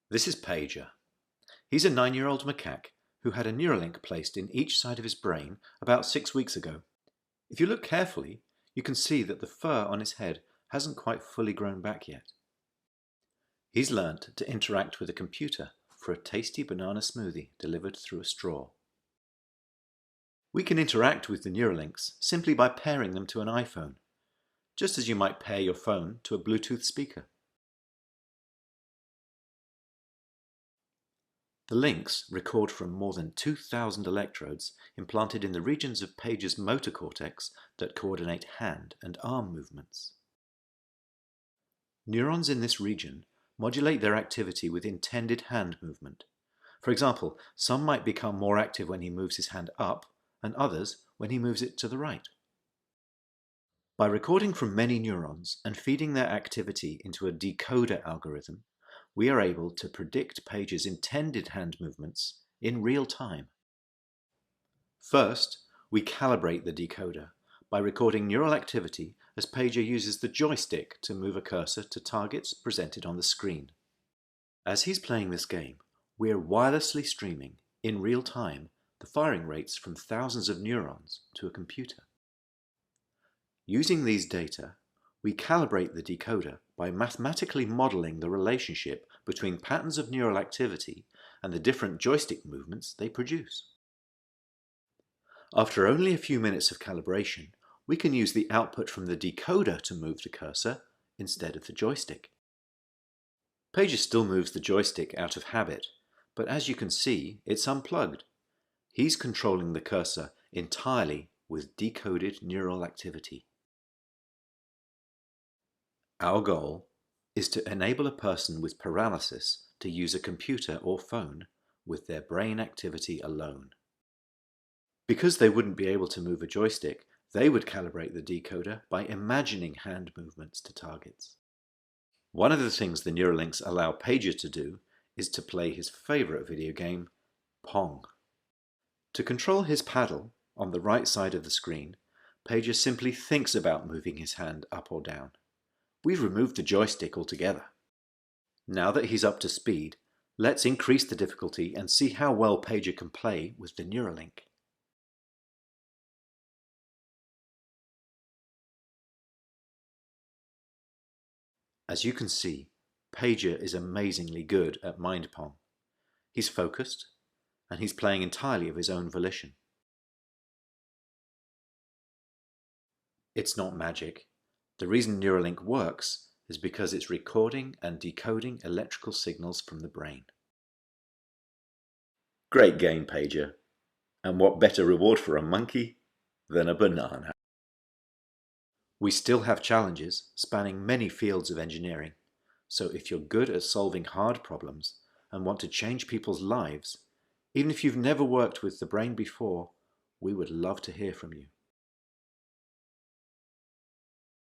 This is Pager. He's a 9-year-old macaque who had a Neuralink placed in each side of his brain about 6 weeks ago. If you look carefully, you can see that the fur on his head hasn't quite fully grown back yet. He's learnt to interact with a computer for a tasty banana smoothie delivered through a straw. We can interact with the Neuralinks simply by pairing them to an iPhone, just as you might pair your phone to a Bluetooth speaker. The links record from more than 2,000 electrodes implanted in the regions of Pager's motor cortex that coordinate hand and arm movements. Neurons in this region modulate their activity with intended hand movement. For example, some might become more active when he moves his hand up, and others when he moves it to the right. By recording from many neurons and feeding their activity into a decoder algorithm, we are able to predict Pager's intended hand movements in real time. First, we calibrate the decoder by recording neural activity as Pager uses the joystick to move a cursor to targets presented on the screen. As he's playing this game, we're wirelessly streaming, in real time, the firing rates from thousands of neurons to a computer. Using these data, we calibrate the decoder by mathematically modeling the relationship between patterns of neural activity and the different joystick movements they produce. After only a few minutes of calibration, we can use the output from the decoder to move the cursor instead of the joystick. Pager still moves the joystick out of habit, but as you can see, it's unplugged. He's controlling the cursor entirely with decoded neural activity. Our goal is to enable a person with paralysis to use a computer or phone with their brain activity alone. Because they wouldn't be able to move a joystick, they would calibrate the decoder by imagining hand movements to targets. One of the things the Neuralinks allow Pager to do is to play his favorite video game, Pong. To control his paddle on the right side of the screen, Pager simply thinks about moving his hand up or down. We've removed the joystick altogether. Now that he's up to speed, let's increase the difficulty and see how well Pager can play with the Neuralink. As you can see, Pager is amazingly good at Mind Pong. He's focused, and he's playing entirely of his own volition. It's not magic. The reason Neuralink works is because it's recording and decoding electrical signals from the brain. Great game, Pager. And what better reward for a monkey than a banana? We still have challenges spanning many fields of engineering, so if you're good at solving hard problems and want to change people's lives, even if you've never worked with the brain before, we would love to hear from you.